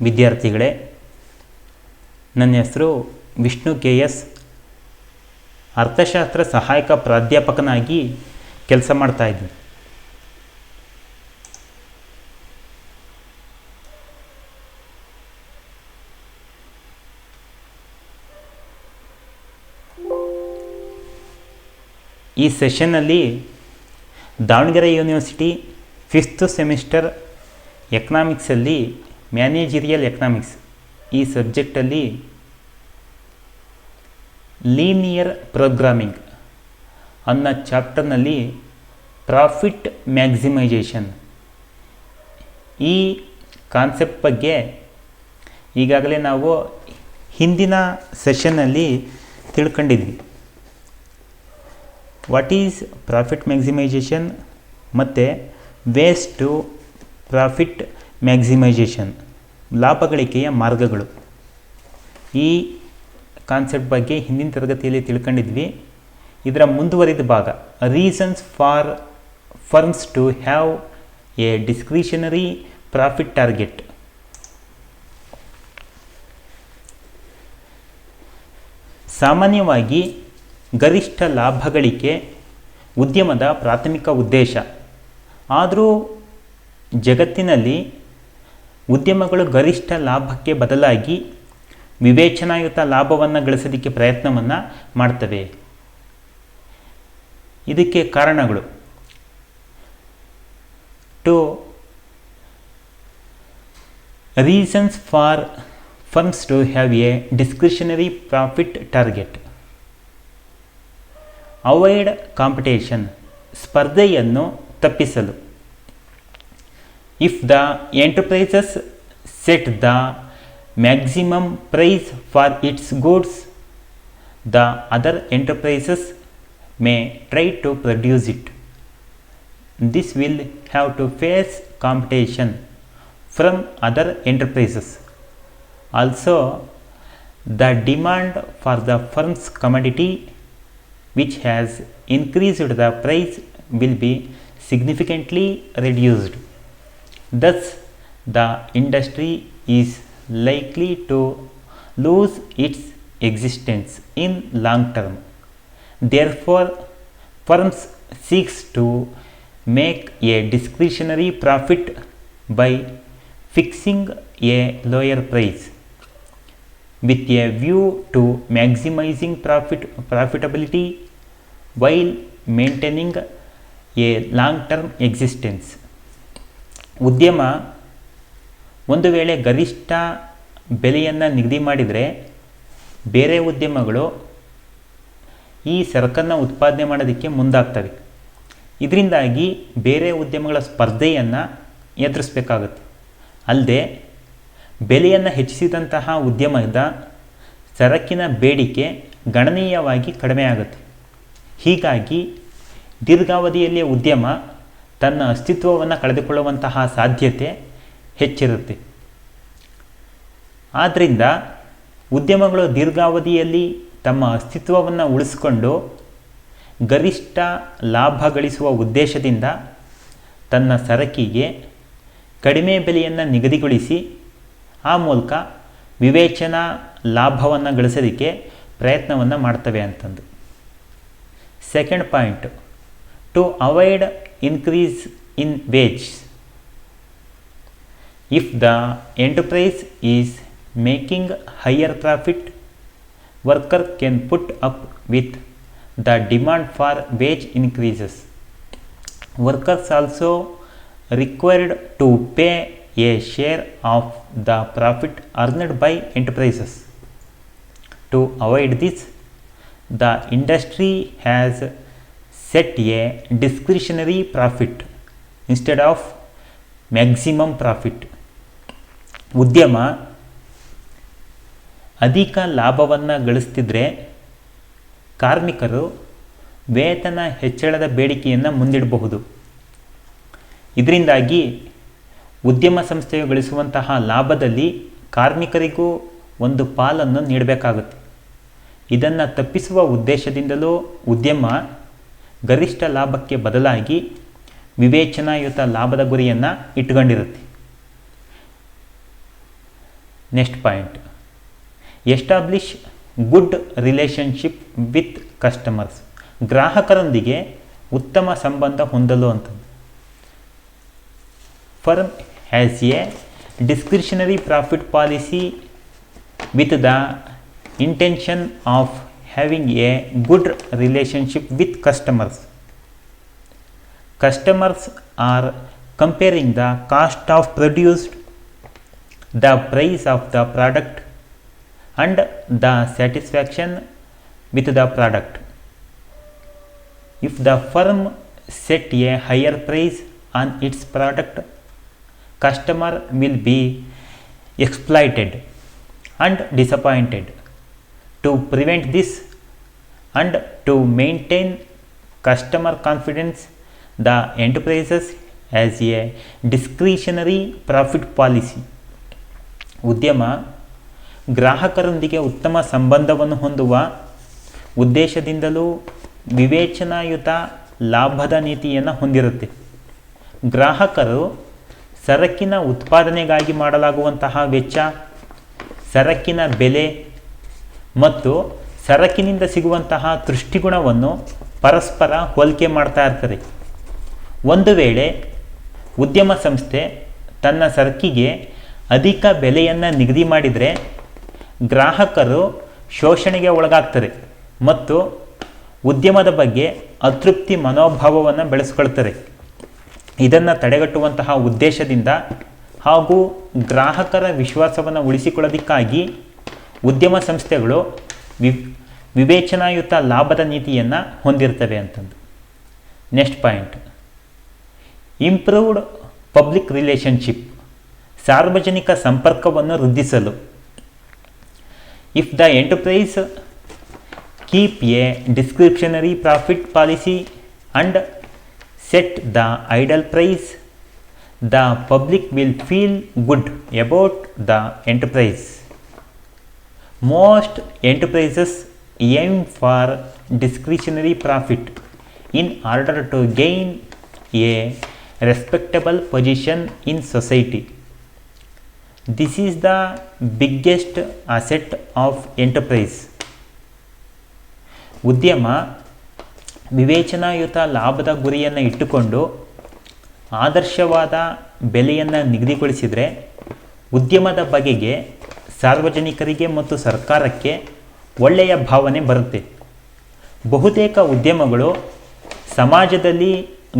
ವಿದ್ಯಾರ್ಥಿಗಳೇ, ನನ್ನ ಹೆಸರು ವಿಷ್ಣು KS. ಅರ್ಥಶಾಸ್ತ್ರ ಸಹಾಯಕ ಪ್ರಾಧ್ಯಾಪಕನಾಗಿ ಕೆಲಸ ಮಾಡ್ತಾಯಿದ್ದೀನಿ. ಈ ಸೆಷನ್ನಲ್ಲಿ ದಾವಣಗೆರೆ ಯೂನಿವರ್ಸಿಟಿ 5th ಸೆಮಿಸ್ಟರ್ ಎಕನಾಮಿಕ್ಸಲ್ಲಿ ಮ್ಯಾನೇಜರಿಯಲ್ ಎಕನಾಮಿಕ್ಸ್ ಈ ಸಬ್ಜೆಕ್ಟಲ್ಲಿ ಲೀನಿಯರ್ ಪ್ರೋಗ್ರಾಮಿಂಗ್ ಅನ್ನೋ ಚಾಪ್ಟರ್ನಲ್ಲಿ ಪ್ರಾಫಿಟ್ ಮ್ಯಾಕ್ಸಿಮೈಜೇಷನ್ ಈ ಕಾನ್ಸೆಪ್ಟ್ ಬಗ್ಗೆ ಈಗಾಗಲೇ ನಾವು ಹಿಂದಿನ ಸೆಷನ್ನಲ್ಲಿ ತಿಳ್ಕೊಂಡಿದ್ವಿ. ವಾಟ್ ಈಸ್ ಪ್ರಾಫಿಟ್ ಮ್ಯಾಕ್ಸಿಮೈಜೇಷನ್ ಮತ್ತು ವೇಸ್ ಟು ಪ್ರಾಫಿಟ್ ಮ್ಯಾಕ್ಸಿಮೈಜೇಷನ್, ಲಾಭ ಗಳಿಕೆಯ ಮಾರ್ಗಗಳು. ಈ ಕಾನ್ಸೆಪ್ಟ್ ಬಗ್ಗೆ ಹಿಂದಿನ ತರಗತಿಯಲ್ಲಿ ತಿಳ್ಕೊಂಡಿದ್ವಿ. ಇದರ ಮುಂದುವರಿದ ಭಾಗ reasons for firms to have a discretionary profit target. ಸಾಮಾನ್ಯವಾಗಿ ಗರಿಷ್ಠ ಲಾಭ ಗಳಿಕೆ ಉದ್ಯಮದ ಪ್ರಾಥಮಿಕ ಉದ್ದೇಶ. ಆದರೂ ಜಗತ್ತಿನಲ್ಲಿ ಉದ್ಯಮಗಳು ಗರಿಷ್ಠ ಲಾಭಕ್ಕೆ ಬದಲಾಗಿ ವಿವೇಚನಾಯುತ ಲಾಭವನ್ನು ಗಳಿಸೋದಕ್ಕೆ ಪ್ರಯತ್ನವನ್ನು ಮಾಡ್ತವೆ. ಇದಕ್ಕೆ ಕಾರಣಗಳು to reasons for firms to have a discretionary profit target. Avoid competition, ಸ್ಪರ್ಧೆಯನ್ನು ತಪ್ಪಿಸಲು. If the enterprises set the maximum price for its goods, the other enterprises may try to produce it. This will have to face competition from other enterprises. Also the demand for the firm's commodity which has increased the price will be significantly reduced. Thus, the industry is likely to lose its existence in long term. Therefore, firms seeks to make a discretionary profit by fixing a lower price with a view to maximizing profitability while maintaining a long-term existence. ಉದ್ಯಮ ಒಂದು ವೇಳೆ ಗರಿಷ್ಠ ಬೆಲೆಯನ್ನು ನಿಗದಿ ಮಾಡಿದರೆ ಬೇರೆ ಉದ್ಯಮಗಳು ಈ ಸರಕನ್ನು ಉತ್ಪಾದನೆ ಮಾಡೋದಕ್ಕೆ ಮುಂದಾಗ್ತವೆ. ಇದರಿಂದಾಗಿ ಬೇರೆ ಉದ್ಯಮಗಳ ಸ್ಪರ್ಧೆಯನ್ನು ಎದುರಿಸಬೇಕಾಗುತ್ತೆ. ಅಲ್ಲದೆ ಬೆಲೆಯನ್ನು ಹೆಚ್ಚಿಸಿದಂತಹ ಉದ್ಯಮದ ಸರಕಿನ ಬೇಡಿಕೆ ಗಣನೀಯವಾಗಿ ಕಡಿಮೆ ಆಗುತ್ತೆ. ಹೀಗಾಗಿ ದೀರ್ಘಾವಧಿಯಲ್ಲಿ ಉದ್ಯಮ ತನ್ನ ಅಸ್ತಿತ್ವವನ್ನು ಕಳೆದುಕೊಳ್ಳುವಂತಹ ಸಾಧ್ಯತೆ ಹೆಚ್ಚಿರುತ್ತೆ. ಆದ್ದರಿಂದ ಉದ್ಯಮಗಳು ದೀರ್ಘಾವಧಿಯಲ್ಲಿ ತಮ್ಮ ಅಸ್ತಿತ್ವವನ್ನು ಉಳಿಸಿಕೊಂಡು ಗರಿಷ್ಠ ಲಾಭ ಗಳಿಸುವ ಉದ್ದೇಶದಿಂದ ತನ್ನ ಸರಕಿಗೆ ಕಡಿಮೆ ಬೆಲೆಯನ್ನು ನಿಗದಿಗೊಳಿಸಿ ಆ ಮೂಲಕ ವಿವೇಚನಾ ಲಾಭವನ್ನು ಗಳಿಸೋದಕ್ಕೆ ಪ್ರಯತ್ನವನ್ನು ಮಾಡ್ತವೆ ಅಂತಂದು. Second point, to avoid increase in wage. If the enterprise is making higher profit, worker can put up with the demand for wage increases. Workers also required to pay a share of the profit earned by enterprises. To avoid this, the industry has set a discretionary profit instead of maximum profit. ಉದ್ಯಮ ಅಧಿಕ ಲಾಭವನ್ನು ಗಳಿಸ್ತಿದ್ರೆ ಕಾರ್ಮಿಕರು ವೇತನ ಹೆಚ್ಚಳದ ಬೇಡಿಕೆಯನ್ನು ಮುಂದಿಡಬಹುದು. ಇದರಿಂದಾಗಿ ಉದ್ಯಮ ಸಂಸ್ಥೆಯು ಗಳಿಸುವಂತಹ ಲಾಭದಲ್ಲಿ ಕಾರ್ಮಿಕರಿಗೂ ಒಂದು ಪಾಲನ್ನು ನೀಡಬೇಕಾಗುತ್ತೆ. ಇದನ್ನು ತಪ್ಪಿಸುವ ಉದ್ದೇಶದಿಂದಲೂ ಉದ್ಯಮ ಗರಿಷ್ಠ ಲಾಭಕ್ಕೆ ಬದಲಾಗಿ ವಿವೇಚನಾಯುತ ಲಾಭದ ಗುರಿಯನ್ನು ಇಟ್ಟುಕೊಂಡಿರುತ್ತೆ. Next point, establish good relationship with customers. ಗ್ರಾಹಕರೊಂದಿಗೆ ಉತ್ತಮ ಸಂಬಂಧ ಹೊಂದಲು ಅಂತ. Firm has a discretionary profit policy with the intention of having a good relationship with customers. Customers are comparing the cost of produced, the price of the product and the satisfaction with the product. If the firm set a higher price on its product, customer will be exploited and disappointed. To prevent this and to maintain customer confidence, the enterprises has a discretionary profit policy. ಉದ್ಯಮ ಗ್ರಾಹಕರೊಂದಿಗೆ ಉತ್ತಮ ಸಂಬಂಧವನ್ನು ಹೊಂದುವ ಉದ್ದೇಶದಿಂದಲೂ ವಿವೇಚನಾಯುತ ಲಾಭದ ನೀತಿಯನ್ನು ಹೊಂದಿರುತ್ತೆ. ಗ್ರಾಹಕರು ಸರಕಿನ ಉತ್ಪಾದನೆಗಾಗಿ ಮಾಡಲಾಗುವಂತಹ ವೆಚ್ಚ, ಸರಕಿನ ಬೆಲೆ ಮತ್ತು ಸರಕಿನಿಂದ ಸಿಗುವಂತಹ ದೃಷ್ಟಿಗುಣವನ್ನು ಪರಸ್ಪರ ಹೋಲಿಕೆ ಮಾಡ್ತಾ ಇರ್ತಾರೆ. ಒಂದು ವೇಳೆ ಉದ್ಯಮ ಸಂಸ್ಥೆ ತನ್ನ ಸರಕಿಗೆ ಅಧಿಕ ಬೆಲೆಯನ್ನು ನಿಗದಿ ಮಾಡಿದರೆ ಗ್ರಾಹಕರು ಶೋಷಣೆಗೆ ಒಳಗಾಗ್ತಾರೆ ಮತ್ತು ಉದ್ಯಮದ ಬಗ್ಗೆ ಅತೃಪ್ತಿ ಮನೋಭಾವವನ್ನು ಬೆಳೆಸ್ಕೊಳ್ತಾರೆ. ಇದನ್ನು ತಡೆಗಟ್ಟುವಂತಹ ಉದ್ದೇಶದಿಂದ ಹಾಗೂ ಗ್ರಾಹಕರ ವಿಶ್ವಾಸವನ್ನು ಉಳಿಸಿಕೊಳ್ಳೋದಕ್ಕಾಗಿ ಉದ್ಯಮ ಸಂಸ್ಥೆಗಳು ವಿವೇಚನಾಯುತ ಲಾಭದ ನೀತಿಯನ್ನು ಹೊಂದಿರ್ತವೆ ಅಂತಂದು. Next point, improved public relationship. ಸಾರ್ವಜನಿಕ ಸಂಪರ್ಕವನ್ನು ವೃದ್ಧಿಸಲು. If the enterprise keep a discretionary profit policy and set the ideal price, the public will feel good about the enterprise. Most enterprises aim for discretionary profit in order to gain a respectable position in society. This is the biggest asset of enterprise. ಉದ್ಯಮ ವಿವೇಚನಾಯುತ ಲಾಭದ ಗುರಿಯನ್ನು ಇಟ್ಟುಕೊಂಡು ಆದರ್ಶವಾದ ಬೆಲೆಯನ್ನು ನಿಗದಿಗೊಳಿಸಿದರೆ ಉದ್ಯಮದ ಬಗೆಗೆ ಸಾರ್ವಜನಿಕರಿಗೆ ಮತ್ತು ಸರ್ಕಾರಕ್ಕೆ ಒಳ್ಳೆಯ ಭಾವನೆ ಬರುತ್ತೆ. ಬಹುತೇಕ ಉದ್ಯಮಗಳು ಸಮಾಜದಲ್ಲಿ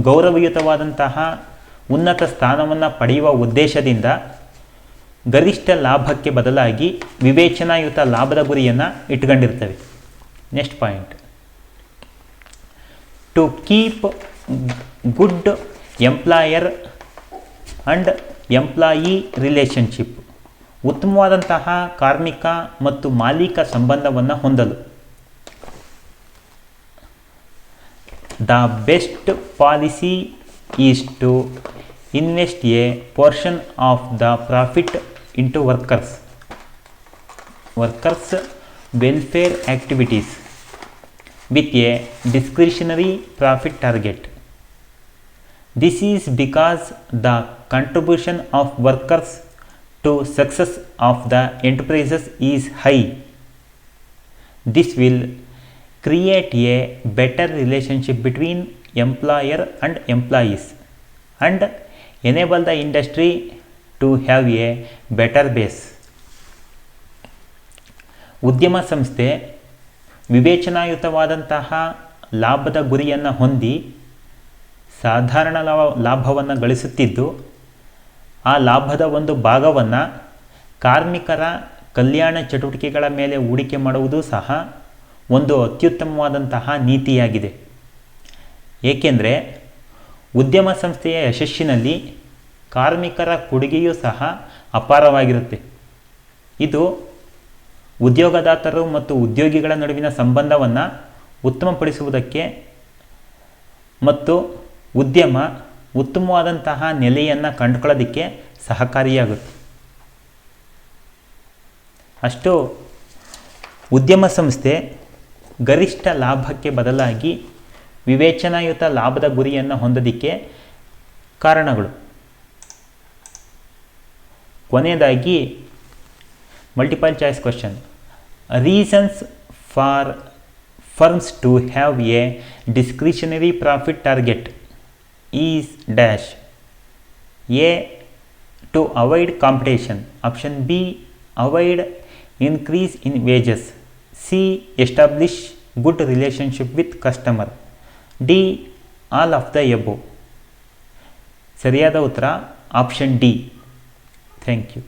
ಗೌರವಯುತವಾದಂತಹ ಉನ್ನತ ಸ್ಥಾನವನ್ನು ಪಡೆಯುವ ಉದ್ದೇಶದಿಂದ ಗರಿಷ್ಠ ಲಾಭಕ್ಕೆ ಬದಲಾಗಿ ವಿವೇಚನಾಯುತ ಲಾಭದ ಗುರಿಯನ್ನು ಇಟ್ಕೊಂಡಿರ್ತವೆ. Next point, to keep good employer and employee relationship. ಉತ್ತಮವಾದಂತಹ ಕಾರ್ಮಿಕ ಮತ್ತು ಮಾಲೀಕ ಸಂಬಂಧವನ್ನು ಹೊಂದಲು. The best policy is to invest a portion of the profit into workers welfare activities with a discretionary profit target. This is because the contribution of workers to success of the enterprises is high. This will create a better relationship between employer and employees and enable the industry to have a better base. ಉದ್ಯಮ ಸಂಸ್ಥೆ ವಿವೇಚನಾಯುತವಾದಂತಹ ಲಾಭದ ಗುರಿಯನ್ನು ಹೊಂದಿ ಸಾಧಾರಣ ಲಾಭವನ್ನು ಗಳಿಸುತ್ತಿದ್ದು, ಆ ಲಾಭದ ಒಂದು ಭಾಗವನ್ನು ಕಾರ್ಮಿಕರ ಕಲ್ಯಾಣ ಚಟುವಟಿಕೆಗಳ ಮೇಲೆ ಹೂಡಿಕೆ ಮಾಡುವುದು ಸಹ ಒಂದು ಅತ್ಯುತ್ತಮವಾದಂತಹ ನೀತಿಯಾಗಿದೆ. ಏಕೆಂದರೆ ಉದ್ಯಮ ಸಂಸ್ಥೆಯ ಯಶಸ್ಸಿನಲ್ಲಿ ಕಾರ್ಮಿಕರ ಕೊಡುಗೆಯೂ ಸಹ ಅಪಾರವಾಗಿರುತ್ತೆ. ಇದು ಉದ್ಯೋಗದಾತರು ಮತ್ತು ಉದ್ಯೋಗಿಗಳ ನಡುವಿನ ಸಂಬಂಧವನ್ನು ಉತ್ತಮಪಡಿಸುವುದಕ್ಕೆ ಮತ್ತು ಉದ್ಯಮ ಉತ್ತಮವಾದಂತಹ ನೆಲೆಯನ್ನು ಕಂಡುಕೊಳ್ಳೋದಕ್ಕೆ ಸಹಕಾರಿಯಾಗುತ್ತೆ. ಅಷ್ಟು ಉದ್ಯಮ ಸಂಸ್ಥೆ ಗರಿಷ್ಠ ಲಾಭಕ್ಕೆ ಬದಲಾಗಿ ವಿವೇಚನಾಯುತ ಲಾಭದ ಗುರಿಯನ್ನು ಹೊಂದೋದಕ್ಕೆ ಕಾರಣಗಳು. ಕೊನೆಯದಾಗಿ Multiple choice question. Reasons for firms to have a discretionary profit target is dash. A, to avoid competition. Option B, avoid increase in wages. C, establish good relationship with customer. D, all of the above. ಸರಿಯಾದ ಉತ್ತರ option D. Thank you.